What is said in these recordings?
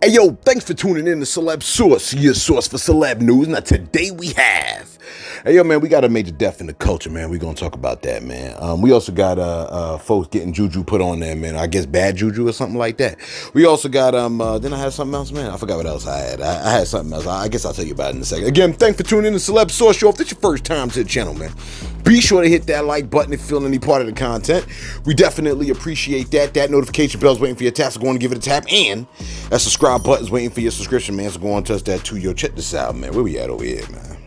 Hey yo, thanks for tuning in to Celeb Source, your source for celeb news. Now today we have, hey yo man, we got a major death in the culture, man. We gonna talk about that, man. We also got folks getting juju put on there, man. I guess bad juju or something like that. We also got then I had something else, man. I forgot what else I had. I had something else. I guess I'll tell you about it in a second. Again, thanks for tuning in to Celeb Source Show. If this is your first time to the channel, man, be sure to hit that like button if you feel any part of the content. We definitely appreciate that. That notification bell's waiting for your tap, so go on and give it a tap. And that subscribe button's waiting for your subscription, man. So go on and touch that too. Yo, check this out, man. Where we at over here, man?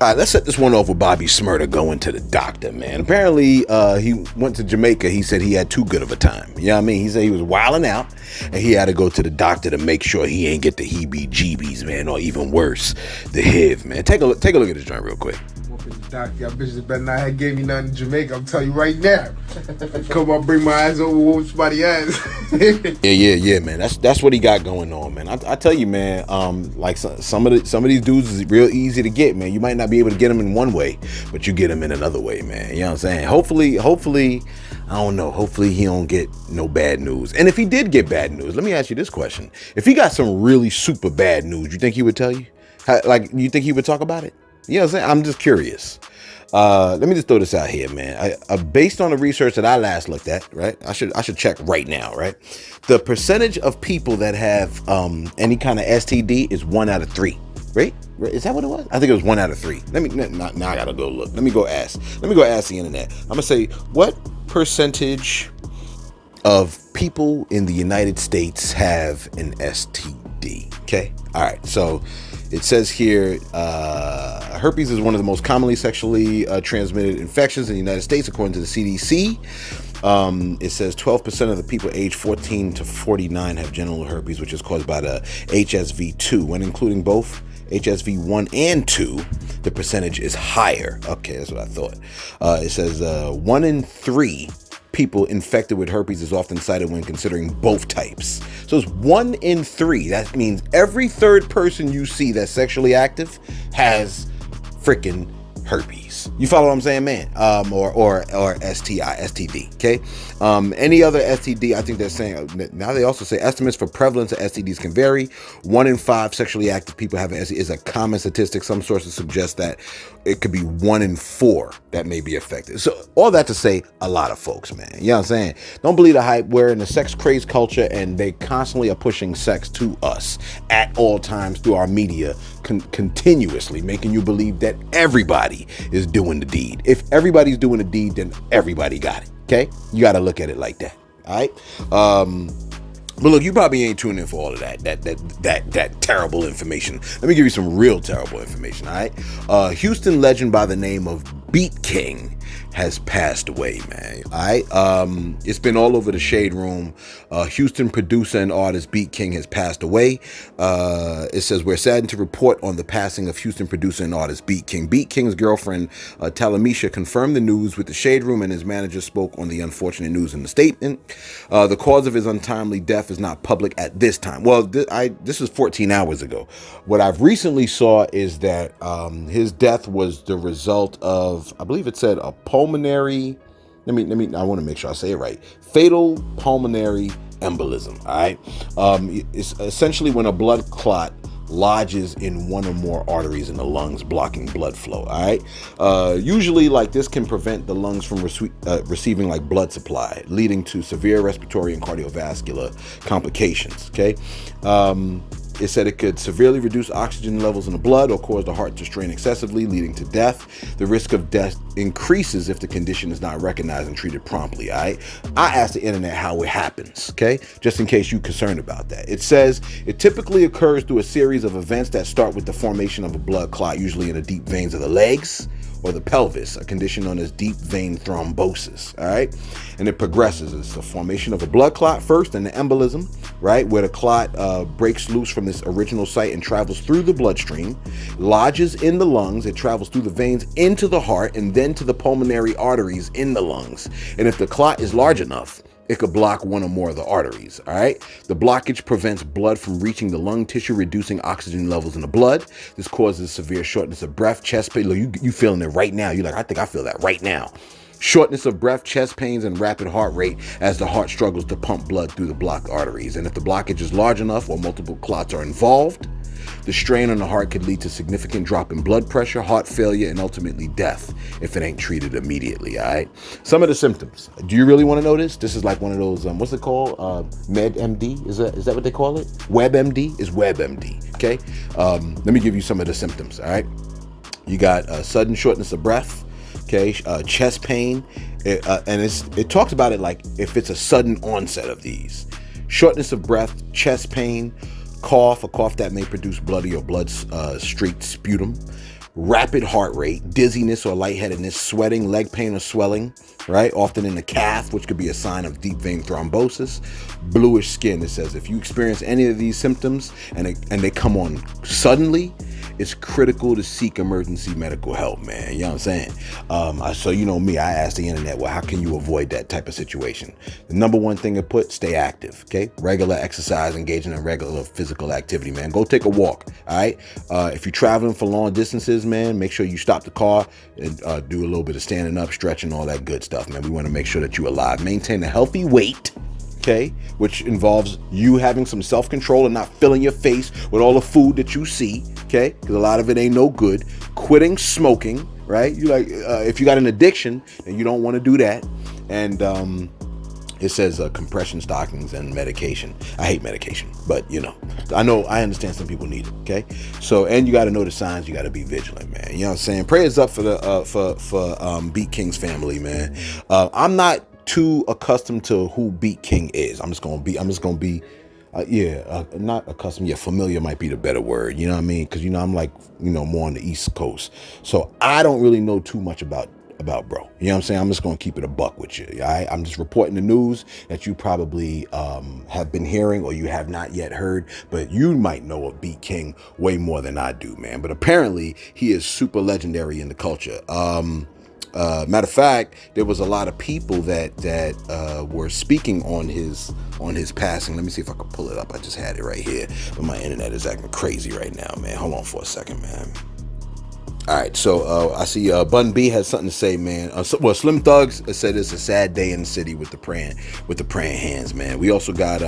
All right, let's set this one off with Bobby Shmurda going to the doctor, man. Apparently, he went to Jamaica. He said he had too good of a time. You know what I mean? He said he was wilding out, and he had to go to the doctor to make sure he ain't get the heebie-jeebies, man, or even worse, the HIV, man. Take a look at this joint real quick. Doc, y'all bitches better not have gave me nothing in Jamaica. I'm telling you right now. Come on, bring my ass over, whoop somebody ass. yeah, man. That's what he got going on, man. I tell you, man. Like some of these dudes is real easy to get, man. You might not be able to get them in one way, but you get them in another way, man. You know what I'm saying? Hopefully, I don't know. Hopefully he don't get no bad news. And if he did get bad news, let me ask you this question: if he got some really super bad news, you think he would tell you? You think he would talk about it? You know what I'm saying? I'm just curious. Let me just throw this out here, man. Based on the research that I last looked at, right? I should check right now, right? The percentage of people that have any kind of STD is 1 out of 3, right? Is that what it was? I think it was 1 out of 3. Now I gotta go look. Let me go ask the internet. I'm gonna say, what percentage of people in the United States have an STD? Okay. All right. So it says here, herpes is one of the most commonly sexually transmitted infections in the United States, according to the CDC. It says 12% of the people aged 14 to 49 have genital herpes, which is caused by the HSV2. When including both HSV1 and 2, the percentage is higher. Okay, that's what I thought. It says 1 in 3 people infected with herpes is often cited when considering both types. So it's 1 in 3. That means every third person you see that's sexually active has freaking herpes. You follow what I'm saying, man? Or STI, STD. Okay. Any other STD? I think they're saying now. They also say estimates for prevalence of STDs can vary. 1 in 5 sexually active people have an STD is a common statistic. Some sources suggest that it could be 1 in 4 that may be affected. So all that to say, a lot of folks, man. You know what I'm saying? Don't believe the hype. We're in a sex crazed culture, and they constantly are pushing sex to us at all times through our media, continuously making you believe that everybody is doing the deed. If everybody's doing the deed, then everybody got it. Okay, you got to look at it like that. All right. But look, you probably ain't tuning in for all of that terrible information. Let me give you some real terrible information. All right. Houston legend by the name of Beat King has passed away, man. All right. It's been all over the Shade Room. Houston producer and artist Beat King has passed away. It says, we're saddened to report on the passing of Houston producer and artist Beat King. Beat King's girlfriend, Talamisha, confirmed the news with the Shade Room, and his manager spoke on the unfortunate news in the statement. The cause of his untimely death is not public at this time. Well, this is 14 hours ago. What I've recently saw is that his death was the result of, I believe it said, a pulmonary, I want to make sure I say it right, fatal pulmonary embolism. All right. It's essentially when a blood clot lodges in one or more arteries in the lungs, blocking blood flow. All right. Usually, like, this can prevent the lungs from receiving like blood supply, leading to severe respiratory and cardiovascular complications. Okay. It said it could severely reduce oxygen levels in the blood or cause the heart to strain excessively, leading to death. The risk of death increases if the condition is not recognized and treated promptly. All right. I asked the internet how it happens. Okay. Just in case you're concerned about that. It says it typically occurs through a series of events that start with the formation of a blood clot, usually in the deep veins of the legs or the pelvis, a condition known as deep vein thrombosis. All right. And it progresses. It's the formation of a blood clot first, and the embolism, right, where the clot breaks loose from this original site and travels through the bloodstream, lodges in the lungs. It travels through the veins into the heart and then to the pulmonary arteries in the lungs. And if the clot is large enough, it could block one or more of the arteries. All right. The blockage prevents blood from reaching the lung tissue, reducing oxygen levels in the blood. This causes severe shortness of breath, chest pain. Look, you feeling it right now. You're like, I think I feel that right now. Shortness of breath, chest pains, and rapid heart rate as the heart struggles to pump blood through the blocked arteries. And if the blockage is large enough or multiple clots are involved, the strain on the heart could lead to significant drop in blood pressure, heart failure, and ultimately death if it ain't treated immediately, all right? Some of the symptoms. Do you really want to know this? This is like one of those, what's it called? MedMD? Is that what they call it? WebMD is WebMD, okay? Let me give you some of the symptoms, all right? You got sudden shortness of breath, okay? Chest pain, and it talks about it like if it's a sudden onset of these. Shortness of breath, chest pain, cough, a cough that may produce bloody or blood-streaked sputum, rapid heart rate, dizziness or lightheadedness, sweating, leg pain or swelling, right? Often in the calf, which could be a sign of deep vein thrombosis, bluish skin. It says if you experience any of these symptoms and they come on suddenly, it's critical to seek emergency medical help, man. You know what I'm saying? So you know me, I asked the internet, well, how can you avoid that type of situation? The number one thing to put, stay active, okay? Regular exercise, engaging in regular physical activity, man. Go take a walk, all right? If you're traveling for long distances, man, make sure you stop the car and do a little bit of standing up, stretching, all that good stuff, man. We want to make sure that you're alive. Maintain a healthy weight, okay, which involves you having some self-control and not filling your face with all the food that you see, okay, because a lot of it ain't no good. Quitting smoking, right? You like if you got an addiction, then you don't want to do that. And it says compression stockings and medication. I hate medication, but you know, I understand some people need it, okay? So, and you got to know the signs. You got to be vigilant, man. You know what I'm saying? Prayers up for the for Beat King's family, man. I'm not too accustomed to who Beat King is. I'm just gonna be not accustomed. Yeah, familiar might be the better word. You know what I mean? Because I'm like more on the East Coast, so I don't really know too much about bro. You know what I'm saying? I'm just gonna keep it a buck with you. All right? I'm just reporting the news that you probably have been hearing or you have not yet heard, but you might know of Beat King way more than I do, man. But apparently he is super legendary in the culture. Matter of fact, there was a lot of people that were speaking on his passing. Let me see if I can pull it up. I just had it right here, but my internet is acting crazy right now, man. Hold on for a second, man. All right, so I see Bun B has something to say, man. Slim Thugs said it's a sad day in the city with the praying hands, man. We also got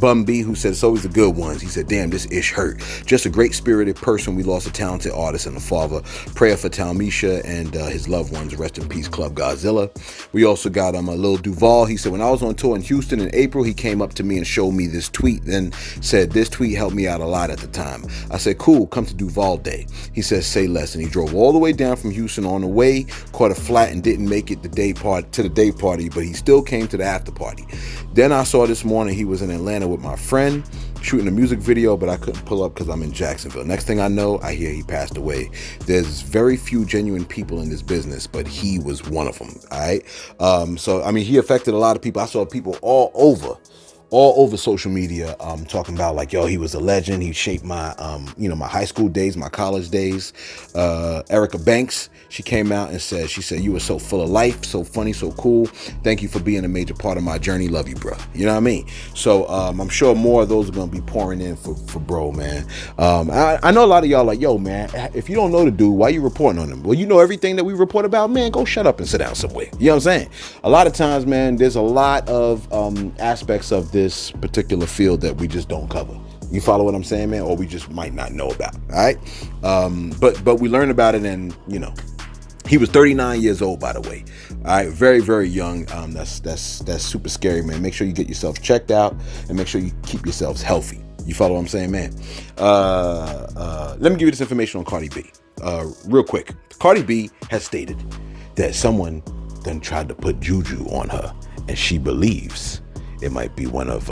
Bun B, who said it's always the good ones. He said, damn, this ish hurt. Just a great spirited person. We lost a talented artist and a father. Prayer for Talmisha and his loved ones. Rest in peace, Club Godzilla. We also got Lil Duval. He said, when I was on tour in Houston in April, he came up to me and showed me this tweet, then said, this tweet helped me out a lot at the time. I said, cool, come to Duval Day. He says, say less. And he drove all the way down from Houston. On the way, caught a flat and didn't make it to the day party, but he still came to the after party. Then I saw this morning he was in Atlanta with my friend shooting a music video, but I couldn't pull up because I'm in Jacksonville. Next thing I know, I hear he passed away. There's very few genuine people in this business, but he was one of them. All right. So I mean, he affected a lot of people. I saw people all over social media talking about like, yo, he was a legend. He shaped my my high school days, my college days. Erica Banks, she came out and said, you were so full of life, so funny, so cool. Thank you for being a major part of my journey. Love you, bro. You know what I mean? So I'm sure more of those are gonna be pouring in for bro, man. I know a lot of y'all like, yo, man, if you don't know the dude, why you reporting on him? Well, you know everything that we report about, man, go shut up and sit down somewhere. You know what I'm saying? A lot of times, man, there's a lot of aspects of this particular field that we just don't cover. You follow what I'm saying, man? Or we just might not know about. All right. But we learned about it, and he was 39 years old, by the way. All right, very, very young. That's super scary, man. Make sure you get yourself checked out and make sure you keep yourselves healthy. You follow what I'm saying, man? Let me give you this information on Cardi B. Real quick. Cardi B has stated that someone then tried to put juju on her, and she believes it might be one of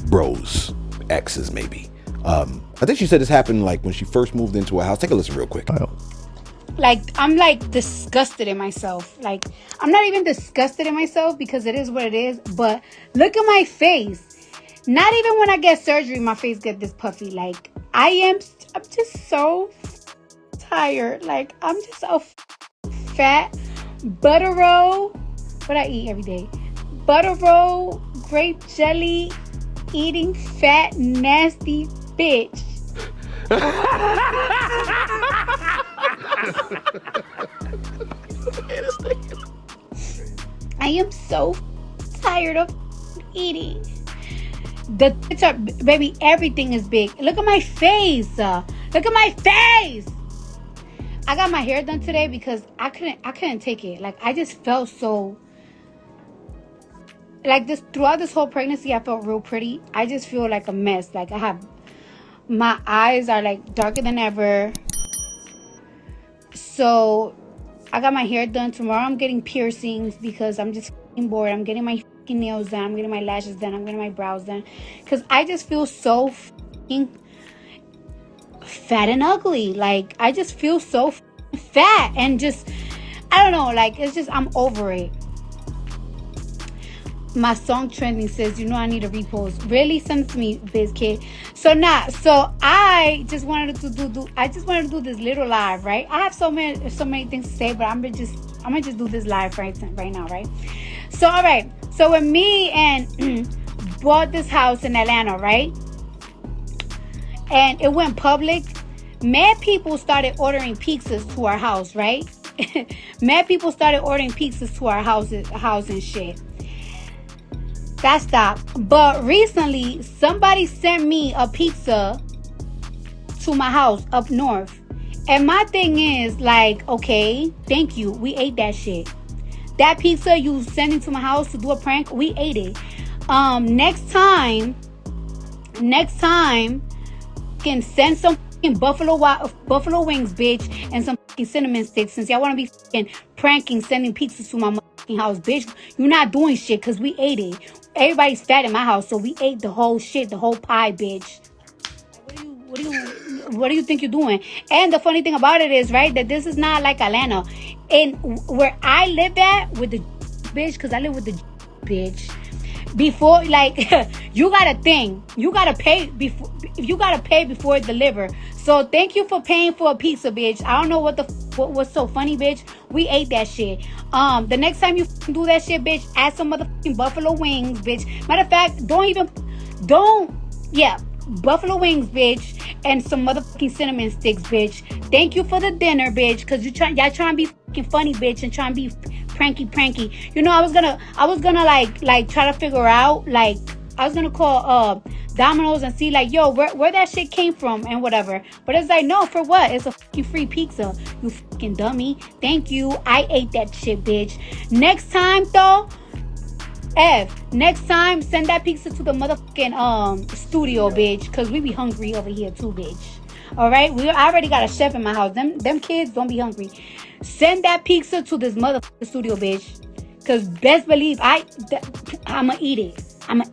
bro's exes, maybe. I think she said this happened like when she first moved into a house. Take a listen real quick. Like, I'm like disgusted in myself. Like, I'm not even disgusted in myself because it is what it is. But look at my face. Not even when I get surgery, my face get this puffy. Like, I'm just so tired. Like, I'm just so fat. Butter roll. What I eat every day. Butter roll, grape jelly, eating fat, nasty bitch. I am so tired of eating. The tits are, baby, everything is big. Look at my face. Look at my face. I got my hair done today because I couldn't take it. Like, I just felt so, like, this throughout this whole pregnancy, I felt real pretty. I just feel like a mess. Like, my eyes are like darker than ever. So I got my hair done. Tomorrow I'm getting piercings because I'm just bored. I'm getting my nails done. I'm getting my lashes done. I'm getting my brows done because I just feel so fat and ugly. Like, I just feel so fat and just, I don't know, like, it's just, I'm over it. My song trending says, you know, I need a repost. Really? Send it to me, biz kid. So I just wanted to do this little live, right? I have so many things to say, but I'm gonna just do this live right now, right? So all right. So when me and bought this house in Atlanta, right? And it went public, mad people started ordering pizzas to our house, right? Mad people started ordering pizzas to our house and shit. That stopped. But recently, somebody sent me a pizza to my house up north. And my thing is, like, okay, thank you. We ate that shit. That pizza you sending to my house to do a prank, we ate it. Next time, can send some buffalo wings, bitch, and some cinnamon sticks. Since y'all want to be pranking, sending pizzas to my house, bitch, you're not doing shit because we ate it. Everybody's fat in my house, so we ate the whole shit, the whole pie, bitch. What do you think you're doing? And the funny thing about it is, right, that this is not like Atlanta. And where I live at with the bitch, because I live with the bitch. Before, like, you gotta pay before it deliver. So thank you for paying for a pizza, bitch. I don't know what's so funny, bitch. We ate that shit. The next time you do that shit, bitch, add some motherfucking buffalo wings, bitch. Matter of fact, buffalo wings, bitch, and some motherfucking cinnamon sticks, bitch. Thank you for the dinner, bitch, because y'all trying to be fucking funny, bitch, and trying to be pranky. You know, I was gonna like try to figure out, like, I was gonna call Domino's and see, like, yo, where that shit came from and whatever. But it's like, no, for what? It's a fucking free pizza, you fucking dummy. Thank you. I ate that shit, bitch. Next time, though, next time, send that pizza to the motherfucking studio, bitch, because we be hungry over here too, bitch. All right? I already got a chef in my house. Them kids don't be hungry. Send that pizza to this motherfucking studio, bitch, because best believe I'ma eat it. I'ma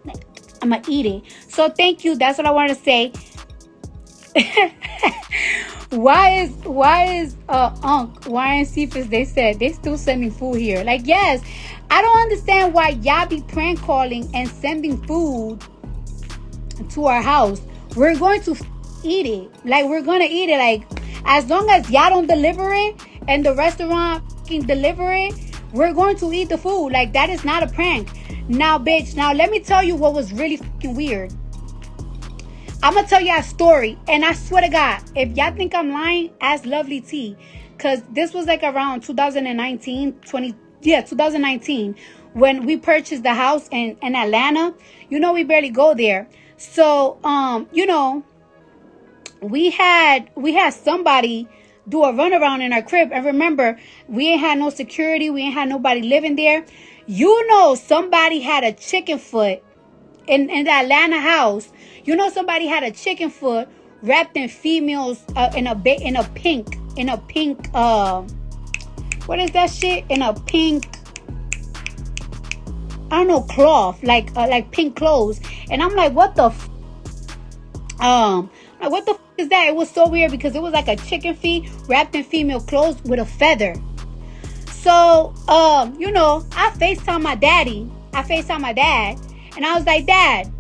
eat it. So thank you. That's what I wanted to say. Why is Ryan Cephas, they said they still sending food here? Like, yes, I don't understand why y'all be prank calling and sending food to our house. We're going to eat it. Like, we're gonna eat it. Like, as long as y'all don't deliver it and the restaurant can deliver it, we're going to eat the food. Like, that is not a prank. Now, bitch, let me tell you what was really fucking weird. I'm gonna tell you a story, and I swear to God, if y'all think I'm lying, ask Lovely T, because this was like around 2019, when we purchased the house in Atlanta. You know, we barely go there. So, you know, we had somebody do a runaround in our crib, and remember, we ain't had no security, we ain't had nobody living there. You know, somebody had a chicken foot in the Atlanta house. You know, somebody had a chicken foot wrapped in females in a pink what is that shit? In a pink, I don't know, cloth, like pink clothes. And I'm like, what the what the is that? It was so weird because it was like a chicken feet wrapped in female clothes with a feather. So, you know, I FaceTime my dad, and I was like, Dad,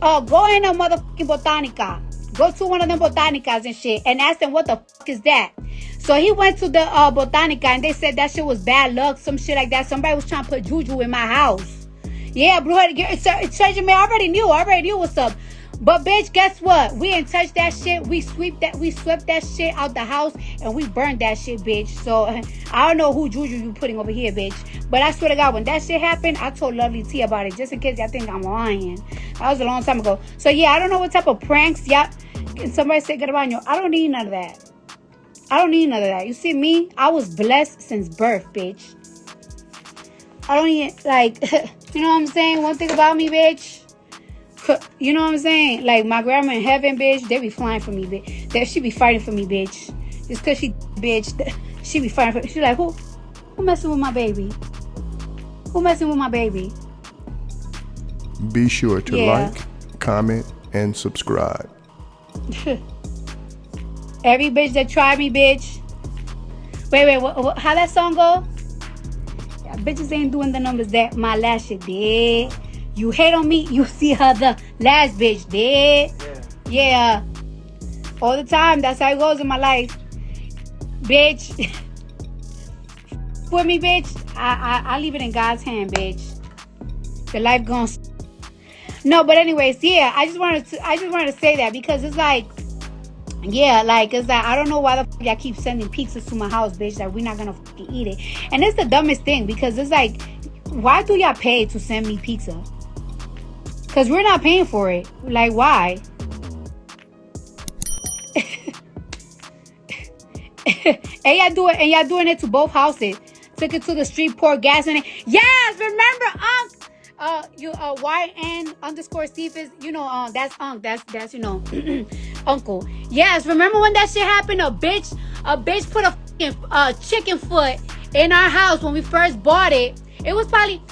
go in a motherfucking Botanica. Go to one of them Botanicas and shit and ask them what the fuck is that. So he went to the Botanica and they said that shit was bad luck, some shit like that. Somebody was trying to put juju in my house. Yeah, bro, I already knew what's up. But bitch, guess what? We didn't touch that shit. We swept that shit out the house and we burned that shit, bitch. So I don't know who juju you putting over here, bitch. But I swear to God, when that shit happened, I told Lovely T about it, just in case y'all think I'm lying. That was a long time ago. So yeah, I don't know what type of pranks y'all. Can somebody say good about you? I don't need none of that. I don't need none of that. You see me? I was blessed since birth, bitch. I don't even like. You know what I'm saying? One thing about me, bitch. You know what I'm saying? Like, my grandma in heaven, bitch, they be flying for me, bitch. She be fighting for me, bitch. Just because she, bitch, she be fighting for me. She like, who messing with my baby? Who messing with my baby? Be sure to like, comment, and subscribe. Every bitch that tried me, bitch. Wait, how that song go? Yeah, bitches ain't doing the numbers that my last shit did. You hate on me, you see her the last bitch did. Yeah. All the time, that's how it goes in my life. Bitch. For me, bitch, I leave it in God's hand, bitch. The life goes. No, but anyways, yeah, I just wanted to say that because it's like, yeah, like, it's like, I don't know why the fuck y'all keep sending pizzas to my house, bitch, that we're not gonna fucking eat it. And it's the dumbest thing because it's like, why do y'all pay to send me pizza? Because we're not paying for it. Like, why? and y'all doing it to both houses. Took it to the street, poured gas in it. Yes, remember, YN_Cephas, you know, that's that's you know, uncle. Yes, remember when that shit happened? A bitch put a fucking chicken foot in our house when we first bought it. It was probably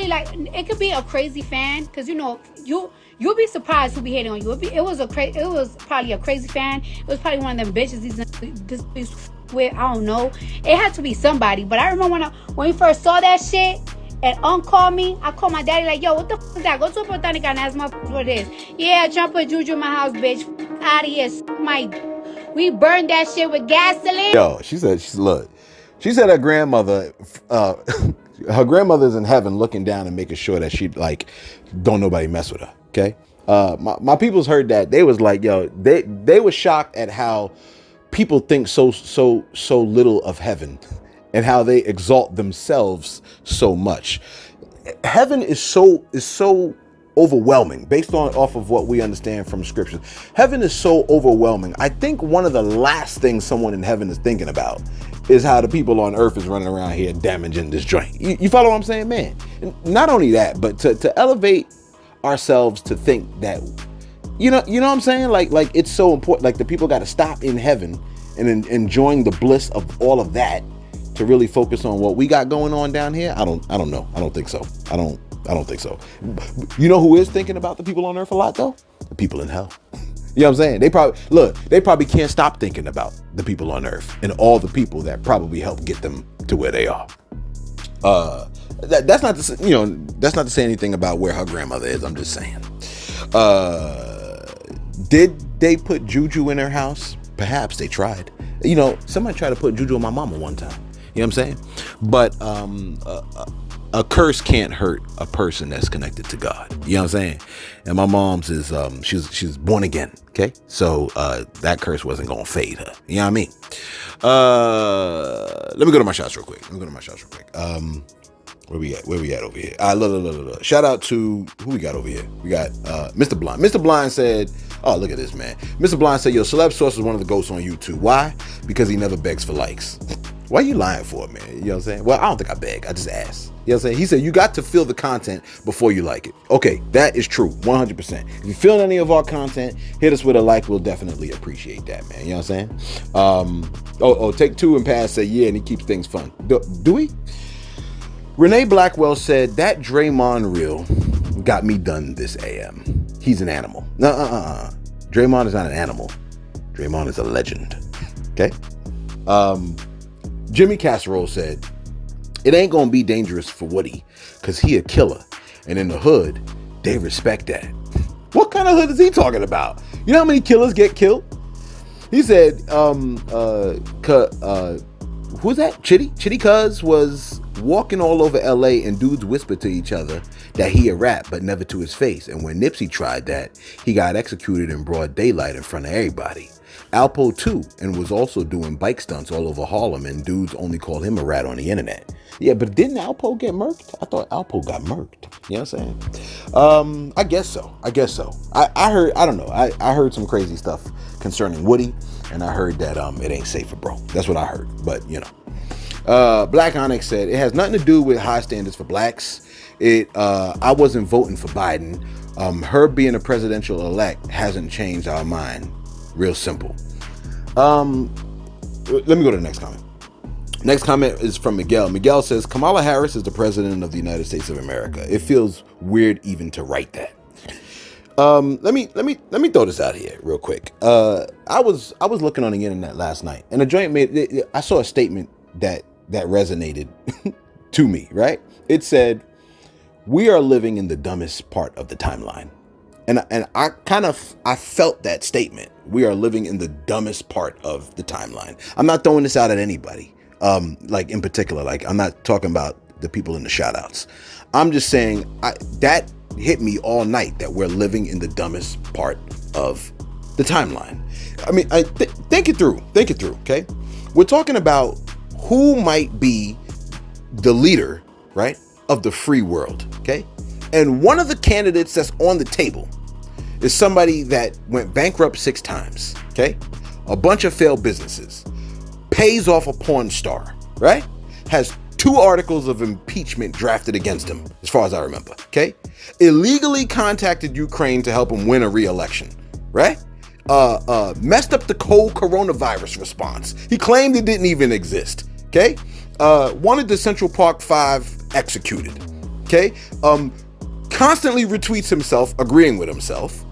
like, it could be a crazy fan, because you know, you'll be surprised who be hating on you. It was probably a crazy fan. It was probably one of them bitches this with, I don't know. It had to be somebody. But I remember when we first saw that shit, and called me, I called my daddy like, yo, what the f is that? Go to a botanica and ask my what it is. Yeah, trying to put juju in my house, bitch. Out of here. We burned that shit with gasoline. Yo, she said her grandmother, her grandmother's in heaven looking down and making sure that she, like, don't nobody mess with her. Okay. My people's heard that. They was like, yo, they were shocked at how people think so little of heaven and how they exalt themselves so much. Heaven is so overwhelming based off of what we understand from scriptures. Heaven is so overwhelming. I think one of the last things someone in heaven is thinking about is how the people on earth is running around here damaging this joint. You follow what I'm saying, man? And not only that, but to elevate ourselves to think that, you know what I'm saying? Like it's so important. Like, the people got to stop in heaven and enjoying the bliss of all of that to really focus on what we got going on down here. I don't know. I don't think so. I don't think so. You know who is thinking about the people on earth a lot though? The people in hell. You know what I'm saying? They probably can't stop thinking about the people on earth and all the people that probably helped get them to where they are. That's not to say anything about where her grandmother is. I'm just saying. Did they put juju in her house? Perhaps they tried. You know, somebody tried to put juju on my mama one time. You know what I'm saying? But a curse can't hurt a person that's connected to God. You know what I'm saying? And my mom's is she's born again. Okay, so that curse wasn't gonna fade her. You know what I mean? Let me go to my shots real quick. Where we at over here? Look. Shout out to who we got over here. We got Mr. Blind. Mr. Blind said, oh, look at this, man. Mr. Blind said, yo, Celeb Source is one of the ghosts on YouTube. Why? Because he never begs for likes. Why are you lying for, man? You know what I'm saying? Well, I don't think I beg. I just ask. You know what I'm saying? He said, you got to feel the content before you like it. Okay, that is true. 100%. If you feel any of our content, hit us with a like. We'll definitely appreciate that, man. You know what I'm saying? Take Two and Pass said, yeah, and he keeps things fun. Do we? Renee Blackwell said, that Draymond reel got me done this AM. He's an animal. Draymond is not an animal. Draymond is a legend. Okay? Jimmy Casserole said, it ain't gonna be dangerous for Woody because he a killer. And in the hood, they respect that. What kind of hood is he talking about? You know how many killers get killed? He said, who's that? Chitty Cuz was walking all over LA and dudes whisper to each other that he a rap, but never to his face. And when Nipsey tried that, he got executed in broad daylight in front of everybody. Alpo too, and was also doing bike stunts all over Harlem, and dudes only called him a rat on the internet. Yeah, but didn't Alpo get murked? I thought Alpo got murked. You know what I'm saying? I guess so. I heard, I don't know. I heard some crazy stuff concerning Woody, and I heard that it ain't safe for bro. That's what I heard. But you know. Black Onyx said it has nothing to do with high standards for blacks. I wasn't voting for Biden. Her being a presidential elect hasn't changed our mind. Real simple. Let me go to the next comment. Next comment is from Miguel. Miguel says, Kamala Harris is the president of the United States of America. It feels weird even to write that. Let me throw this out here real quick. I was looking on the internet last night, and a joint I saw a statement that resonated to me, right? It said, we are living in the dumbest part of the timeline. And I felt that statement. We are living in the dumbest part of the timeline. I'm not throwing this out at anybody. Like in particular, like I'm not talking about the people in the shout outs. I'm just saying that hit me all night that we're living in the dumbest part of the timeline. I mean, think it through, okay? We're talking about who might be the leader, right, of the free world, okay? And one of the candidates that's on the table is somebody that went bankrupt 6 times, okay? A bunch of failed businesses, pays off a porn star, right? Has 2 articles of impeachment drafted against him, as far as I remember, okay? Illegally contacted Ukraine to help him win a re-election, right? Messed up the cold coronavirus response. He claimed it didn't even exist, okay? Wanted the Central Park 5 executed, okay? Constantly retweets himself, agreeing with himself.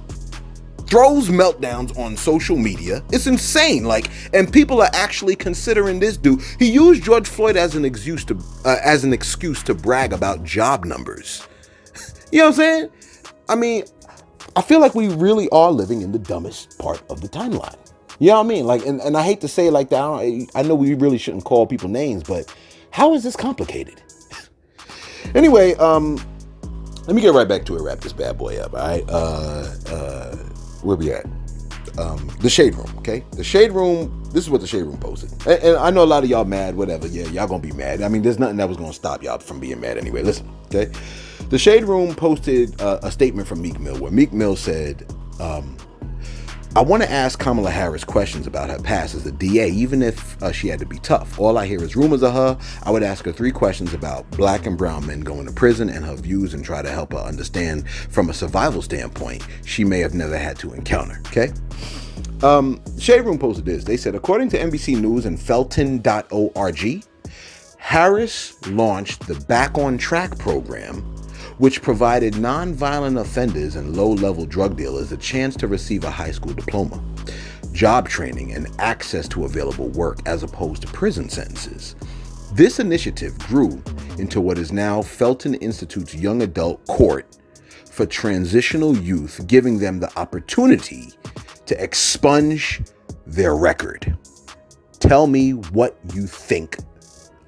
Throws meltdowns on social media. It's insane. Like, and people are actually considering this dude. He used George Floyd as an excuse to brag about job numbers. You know what I'm saying? I mean, I feel like we really are living in the dumbest part of the timeline. You know what I mean? Like, and I hate to say it like that. I know we really shouldn't call people names, but how is this complicated? Anyway, let me get right back to it. Wrap this bad boy up. All right. Where we at? The Shade Room, okay? The Shade Room, this is what the Shade Room posted. And I know a lot of y'all mad, whatever. Yeah, y'all gonna be mad. I mean, there's nothing that was gonna stop y'all from being mad anyway. Listen, okay? The Shade Room posted a statement from Meek Mill, where Meek Mill said, I want to ask Kamala Harris questions about her past as a DA, even if she had to be tough. All I hear is rumors of her. I would ask her 3 questions about black and brown men going to prison and her views, and try to help her understand from a survival standpoint she may have never had to encounter, okay? Shade Room posted this. They said, according to NBC News and Felton.org, Harris launched the Back on Track program, which provided nonviolent offenders and low-level drug dealers a chance to receive a high school diploma, job training, and access to available work as opposed to prison sentences. This initiative grew into what is now Felton Institute's Young Adult Court for Transitional Youth, giving them the opportunity to expunge their record. Tell me what you think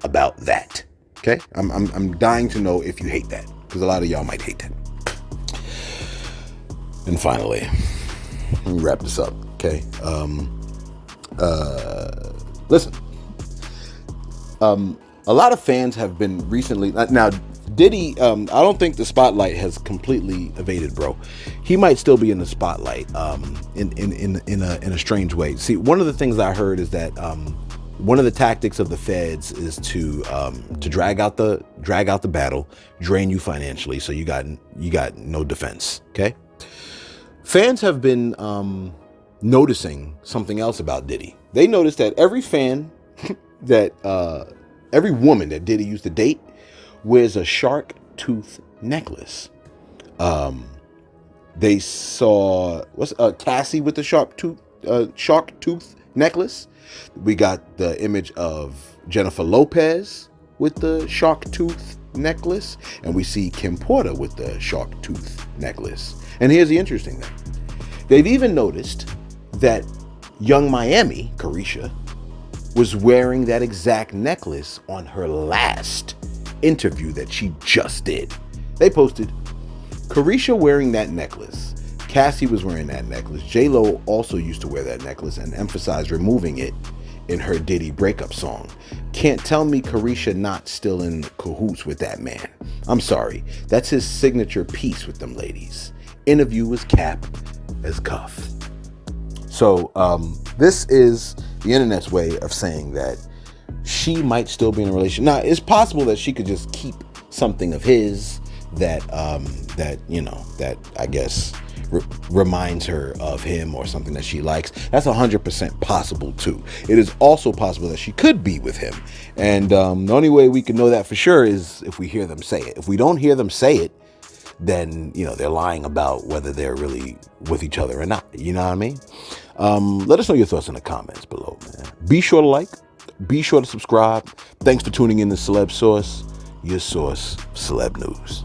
about that. Okay? I'm dying to know if you hate that, because a lot of y'all might hate that. And finally, let me wrap this up, okay? Listen. A lot of fans have been recently... Now, Diddy, I don't think the spotlight has completely evaded, bro. He might still be in the spotlight in a strange way. See, one of the things I heard is that... one of the tactics of the feds is to drag out the battle, drain you financially, so you got no defense. Okay, fans have been noticing something else about Diddy. They noticed that every fan that every woman that Diddy used to date wears a shark tooth necklace. They saw Cassie with the shark tooth necklace. We got the image of Jennifer Lopez with the shark tooth necklace, and we see Kim Porter with the shark tooth necklace. And here's the interesting thing. They've even noticed that Young Miami, Carisha, was wearing that exact necklace on her last interview that she just did. They posted, Carisha wearing that necklace. Cassie was wearing that necklace. J-Lo also used to wear that necklace and emphasized removing it in her Diddy breakup song. Can't tell me Carisha not still in cahoots with that man. I'm sorry. That's his signature piece with them ladies. Interview was cap as cuff. So this is the internet's way of saying that she might still be in a relationship. Now, it's possible that she could just keep something of his that I guess reminds her of him or something that she likes. That's 100% possible too. It is also possible that she could be with him. And the only way we can know that for sure is if we hear them say it. If we don't hear them say it, then, they're lying about whether they're really with each other or not. You know what I mean? Let us know your thoughts in the comments below, man. Be sure to like. Be sure to subscribe. Thanks for tuning in to Celeb Source, your source, celeb news.